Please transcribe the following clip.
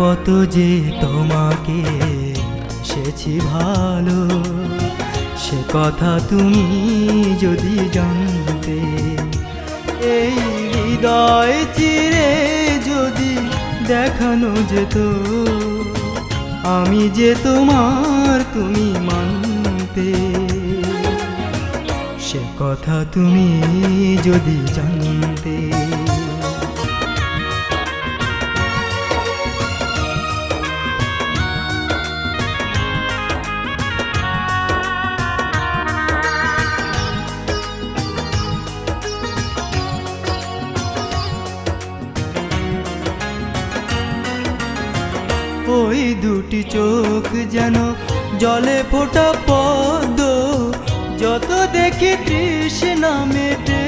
কত যে তোমাকে সেছি ভালো, সে কথা তুমি যদি জানতে। এই হৃদয় চিরে যদি দেখানো যেত আমি যে তোমার, তুমি মানতে। সে কথা তুমি যদি জানতে। ওই দুটি চোখ যেন জলে ফোটা পদ্ম, যত দেখি তৃষ্ণা মেটে